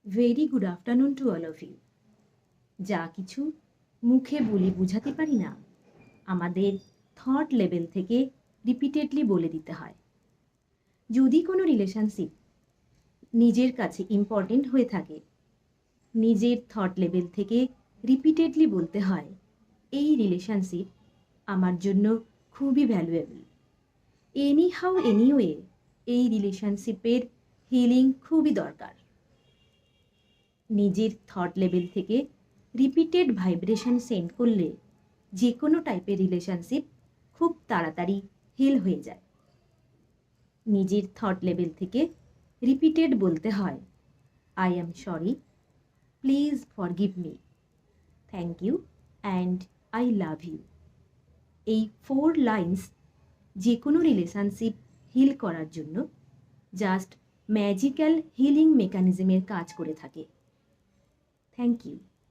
Very good afternoon to all of you. যা কিছু মুখে বলে বোঝাতে পারি না, আমাদের থট লেভেল থেকে রিপিটেডলি বলে দিতে হয়। যদি কোনো রিলেশনশিপ নিজের কাছে ইম্পর্টেন্ট হয়ে থাকে, নিজের থট লেভেল থেকে রিপিটেডলি বলতে হয়, এই রিলেশনশিপ আমার জন্য খুবই ভ্যালুয়েবল। এনি হাউ এনিওয়ে এই রিলেশনশিপের হিলিং খুবই দরকার। নিজের থট লেভেল থেকে রিপিটেড ভাইব্রেশন সেন্ড করলে যে কোনো টাইপের রিলেশনশিপ খুব তাড়াতাড়ি হিল হয়ে যায়। নিজের থট লেভেল থেকে রিপিটেড বলতে হয়, I am sorry, please forgive me, thank you and I love you. এই 4 লাইন্স যে কোনো রিলেশনশিপ হিল করার জন্য জাস্ট ম্যাজিক্যাল হিলিং মেকানিজমের কাজ করে থাকে। Thank you.